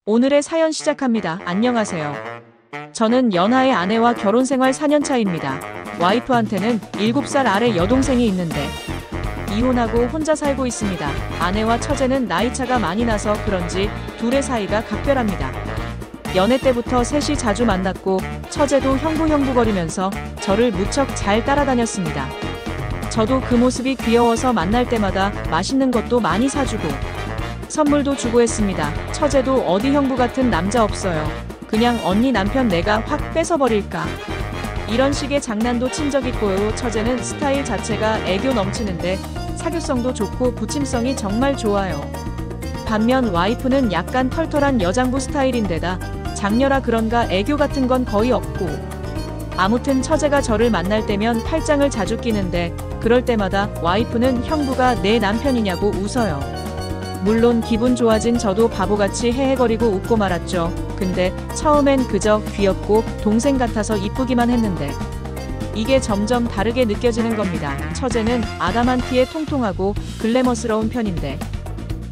오늘의 사연 시작합니다. 안녕하세요. 저는 연하의 아내와 결혼생활 4년차입니다. 와이프한테는 7살 아래 여동생이 있는데 이혼하고 혼자 살고 있습니다. 아내와 처제는 나이차가 많이 나서 그런지 둘의 사이가 각별합니다. 연애 때부터 셋이 자주 만났고 처제도 형부형부거리면서 저를 무척 잘 따라다녔습니다. 저도 그 모습이 귀여워서 만날 때마다 맛있는 것도 많이 사주고 선물도 주고 했습니다. 처제도 어디 형부 같은 남자 없어요. 그냥 언니 남편 내가 확 뺏어버릴까. 이런 식의 장난도 친 적 있고요. 처제는 스타일 자체가 애교 넘치는데 사교성도 좋고 부침성이 정말 좋아요. 반면 와이프는 약간 털털한 여장부 스타일인데다 장녀라 그런가 애교 같은 건 거의 없고 아무튼 처제가 저를 만날 때면 팔짱을 자주 끼는데 그럴 때마다 와이프는 형부가 내 남편이냐고 웃어요. 물론 기분 좋아진 저도 바보같이 헤헤거리고 웃고 말았죠. 근데 처음엔 그저 귀엽고 동생 같아서 이쁘기만 했는데 이게 점점 다르게 느껴지는 겁니다. 처제는 아담한티에 통통하고 글래머스러운 편인데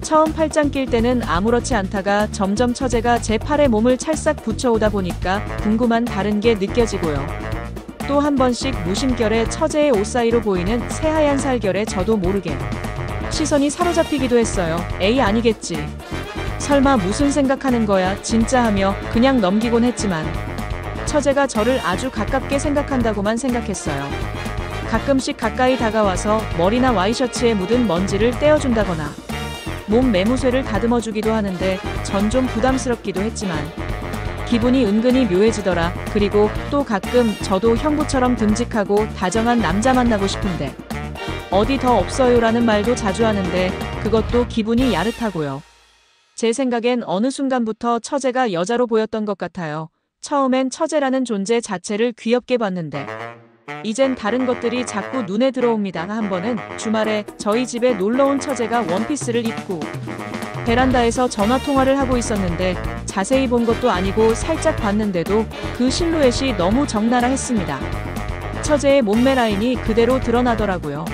처음 팔짱 낄 때는 아무렇지 않다가 점점 처제가 제 팔에 몸을 찰싹 붙여오다 보니까 궁금한 다른 게 느껴지고요. 또 한 번씩 무심결에 처제의 옷 사이로 보이는 새하얀 살결에 저도 모르게 시선이 사로잡히기도 했어요. 에이 아니겠지. 설마 무슨 생각하는 거야 진짜 하며 그냥 넘기곤 했지만 처제가 저를 아주 가깝게 생각한다고만 생각했어요. 가끔씩 가까이 다가와서 머리나 와이셔츠에 묻은 먼지를 떼어준다거나 몸 매무쇠를 다듬어주기도 하는데 전 좀 부담스럽기도 했지만 기분이 은근히 묘해지더라. 그리고 또 가끔 저도 형부처럼 듬직하고 다정한 남자 만나고 싶은데 어디 더 없어요라는 말도 자주 하는데 그것도 기분이 야릇하고요. 제 생각엔 어느 순간부터 처제가 여자로 보였던 것 같아요. 처음엔 처제라는 존재 자체를 귀엽게 봤는데 이젠 다른 것들이 자꾸 눈에 들어옵니다. 한 번은 주말에 저희 집에 놀러온 처제가 원피스를 입고 베란다에서 전화통화를 하고 있었는데 자세히 본 것도 아니고 살짝 봤는데도 그 실루엣이 너무 적나라 했습니다. 처제의 몸매 라인이 그대로 드러나더라고요.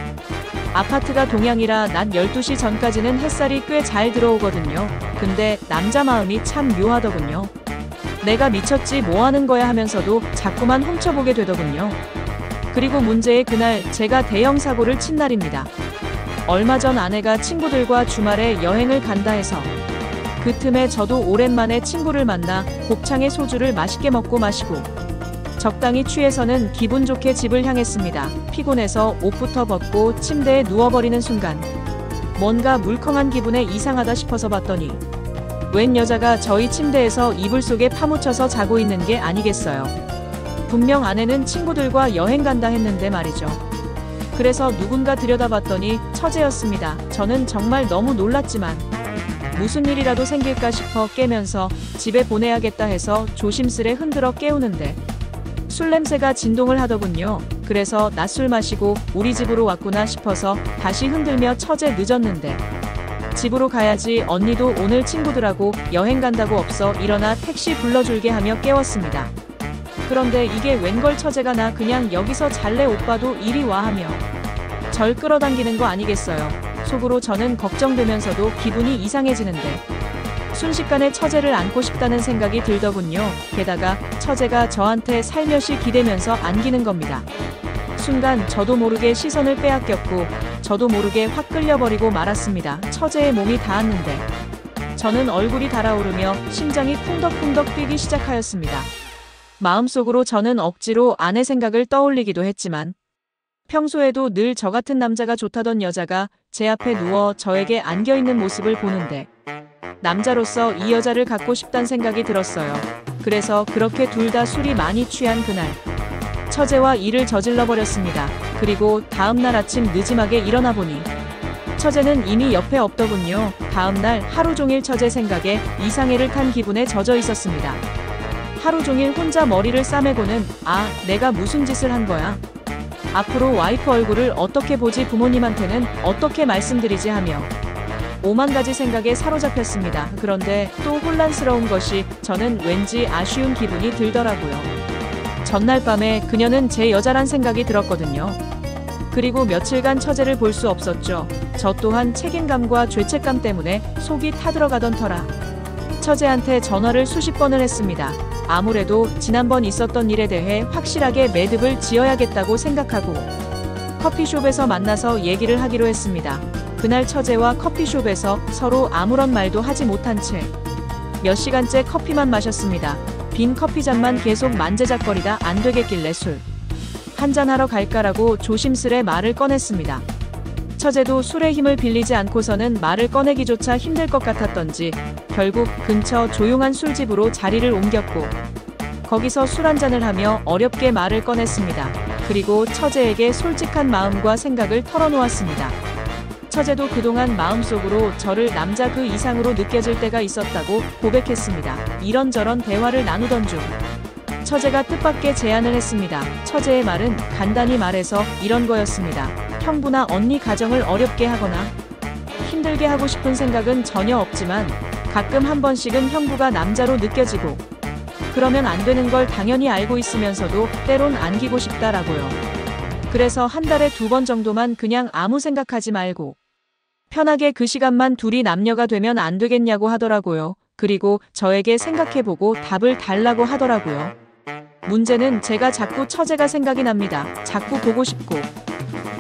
아파트가 동양이라 낮 12시 전까지는 햇살이 꽤 잘 들어오거든요. 근데 남자 마음이 참 묘하더군요. 내가 미쳤지 뭐하는 거야 하면서도 자꾸만 훔쳐보게 되더군요. 그리고 문제의 그날 제가 대형 사고를 친 날입니다. 얼마 전 아내가 친구들과 주말에 여행을 간다 해서 그 틈에 저도 오랜만에 친구를 만나 곱창에 소주를 맛있게 먹고 마시고 적당히 취해서는 기분 좋게 집을 향했습니다. 피곤해서 옷부터 벗고 침대에 누워버리는 순간 뭔가 물컹한 기분에 이상하다 싶어서 봤더니 웬 여자가 저희 침대에서 이불 속에 파묻혀서 자고 있는 게 아니겠어요. 분명 아내는 친구들과 여행 간다 했는데 말이죠. 그래서 누군가 들여다봤더니 처제였습니다. 저는 정말 너무 놀랐지만 무슨 일이라도 생길까 싶어 깨면서 집에 보내야겠다 해서 조심스레 흔들어 깨우는데 술 냄새가 진동을 하더군요. 그래서 낮술 마시고 우리 집으로 왔구나 싶어서 다시 흔들며 처제 늦었는데 집으로 가야지 언니도 오늘 친구들하고 여행 간다고 없어 일어나 택시 불러줄게 하며 깨웠습니다. 그런데 이게 웬걸 처제가 나 그냥 여기서 잘래 오빠도 이리 와 하며 절 끌어당기는 거 아니겠어요. 속으로 저는 걱정되면서도 기분이 이상해지는데 순식간에 처제를 안고 싶다는 생각이 들더군요. 게다가 처제가 저한테 살며시 기대면서 안기는 겁니다. 순간 저도 모르게 시선을 빼앗겼고 저도 모르게 확 끌려버리고 말았습니다. 처제의 몸이 닿았는데 저는 얼굴이 달아오르며 심장이 쿵덕쿵덕 뛰기 시작하였습니다. 마음속으로 저는 억지로 아내 생각을 떠올리기도 했지만 평소에도 늘 저 같은 남자가 좋다던 여자가 제 앞에 누워 저에게 안겨있는 모습을 보는데 남자로서 이 여자를 갖고 싶단 생각이 들었어요. 그래서 그렇게 둘 다 술이 많이 취한 그날 처제와 일을 저질러 버렸습니다. 그리고 다음날 아침 늦지막에 일어나 보니 처제는 이미 옆에 없더군요. 다음날 하루 종일 처제 생각에 이상해를 탄 기분에 젖어 있었습니다. 하루 종일 혼자 머리를 싸매고는 아, 내가 무슨 짓을 한 거야? 앞으로 와이프 얼굴을 어떻게 보지 부모님한테는 어떻게 말씀드리지 하며 오만 가지 생각에 사로잡혔습니다. 그런데 또 혼란스러운 것이 저는 왠지 아쉬운 기분이 들더라고요. 전날 밤에 그녀는 제 여자란 생각이 들었거든요. 그리고 며칠간 처제를 볼 수 없었죠. 저 또한 책임감과 죄책감 때문에 속이 타들어가던 터라 처제한테 전화를 수십 번을 했습니다. 아무래도 지난번 있었던 일에 대해 확실하게 매듭을 지어야겠다고 생각하고 커피숍에서 만나서 얘기를 하기로 했습니다. 그날 처제와 커피숍에서 서로 아무런 말도 하지 못한 채 몇 시간째 커피만 마셨습니다. 빈 커피잔만 계속 만지작거리다 안 되겠길래 술 한잔하러 갈까라고 조심스레 말을 꺼냈습니다. 처제도 술의 힘을 빌리지 않고서는 말을 꺼내기조차 힘들 것 같았던지 결국 근처 조용한 술집으로 자리를 옮겼고 거기서 술 한잔을 하며 어렵게 말을 꺼냈습니다. 그리고 처제에게 솔직한 마음과 생각을 털어놓았습니다. 처제도 그동안 마음속으로 저를 남자 그 이상으로 느껴질 때가 있었다고 고백했습니다. 이런저런 대화를 나누던 중 처제가 뜻밖의 제안을 했습니다. 처제의 말은 간단히 말해서 이런 거였습니다. 형부나 언니 가정을 어렵게 하거나 힘들게 하고 싶은 생각은 전혀 없지만 가끔 한 번씩은 형부가 남자로 느껴지고 그러면 안 되는 걸 당연히 알고 있으면서도 때론 안기고 싶다라고요. 그래서 한 달에 2번 정도만 그냥 아무 생각하지 말고 편하게 그 시간만 둘이 남녀가 되면 안 되겠냐고 하더라고요. 그리고 저에게 생각해보고 답을 달라고 하더라고요. 문제는 제가 자꾸 처제가 생각이 납니다. 자꾸 보고 싶고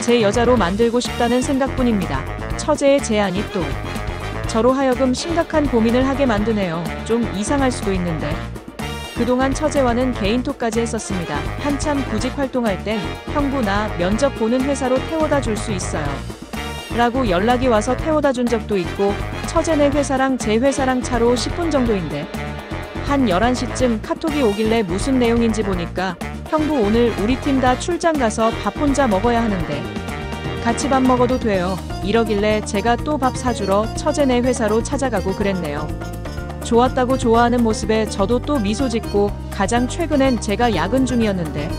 제 여자로 만들고 싶다는 생각뿐입니다. 처제의 제안이 또 저로 하여금 심각한 고민을 하게 만드네요. 좀 이상할 수도 있는데 그동안 처제와는 개인톡까지 했었습니다. 한참 구직 활동할 땐 형부 나 면접 보는 회사로 태워다 줄 수 있어요 라고 연락이 와서 태워다 준 적도 있고 처제네 회사랑 제 회사랑 차로 10분 정도인데 한 11시쯤 카톡이 오길래 무슨 내용인지 보니까 형부 오늘 우리 팀 다 출장 가서 밥 혼자 먹어야 하는데 같이 밥 먹어도 돼요 이러길래 제가 또 밥 사주러 처제네 회사로 찾아가고 그랬네요. 좋았다고 좋아하는 모습에 저도 또 미소 짓고 가장 최근엔 제가 야근 중이었는데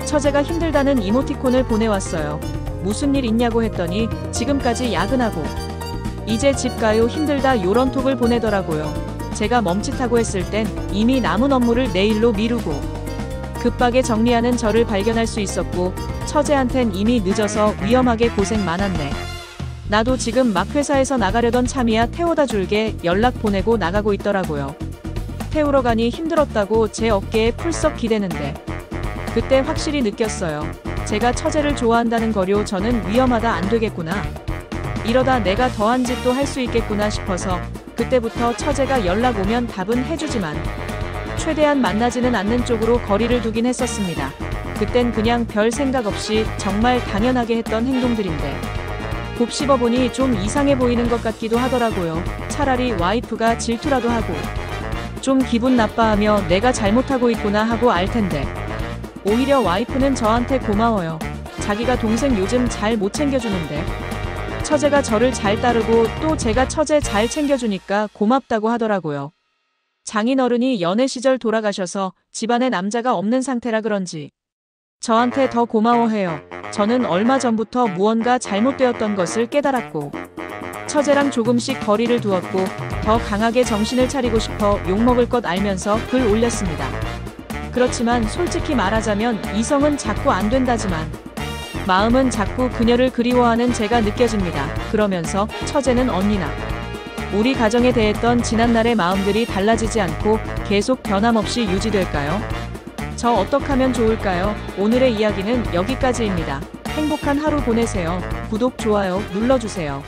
처제가 힘들다는 이모티콘을 보내왔어요. 무슨 일 있냐고 했더니 지금까지 야근하고 이제 집 가요 힘들다 요런 톡을 보내더라고요. 제가 멈칫하고 했을 땐 이미 남은 업무를 내일로 미루고 급하게 정리하는 저를 발견할 수 있었고 처제한텐 이미 늦어서 위험하게 고생 많았네. 나도 지금 막 회사에서 나가려던 참이야 태워다 줄게 연락 보내고 나가고 있더라고요. 태우러 가니 힘들었다고 제 어깨에 풀썩 기대는데 그때 확실히 느꼈어요. 제가 처제를 좋아한다는 거요 저는 위험하다 안 되겠구나. 이러다 내가 더한 짓도 할 수 있겠구나 싶어서 그때부터 처제가 연락 오면 답은 해주지만 최대한 만나지는 않는 쪽으로 거리를 두긴 했었습니다. 그땐 그냥 별 생각 없이 정말 당연하게 했던 행동들인데 곱씹어보니 좀 이상해 보이는 것 같기도 하더라고요. 차라리 와이프가 질투라도 하고 좀 기분 나빠하며 내가 잘못하고 있구나 하고 알 텐데 오히려 와이프는 저한테 고마워요. 자기가 동생 요즘 잘 못 챙겨주는데 처제가 저를 잘 따르고 또 제가 처제 잘 챙겨주니까 고맙다고 하더라고요. 장인어른이 연애 시절 돌아가셔서 집안에 남자가 없는 상태라 그런지 저한테 더 고마워해요. 저는 얼마 전부터 무언가 잘못되었던 것을 깨달았고 처제랑 조금씩 거리를 두었고 더 강하게 정신을 차리고 싶어 욕먹을 것 알면서 글 올렸습니다. 그렇지만 솔직히 말하자면 이성은 자꾸 안 된다지만 마음은 자꾸 그녀를 그리워하는 제가 느껴집니다. 그러면서 처제는 언니나 우리 가정에 대했던 지난날의 마음들이 달라지지 않고 계속 변함없이 유지될까요? 저 어떻게 하면 좋을까요? 오늘의 이야기는 여기까지입니다. 행복한 하루 보내세요. 구독, 좋아요 눌러주세요.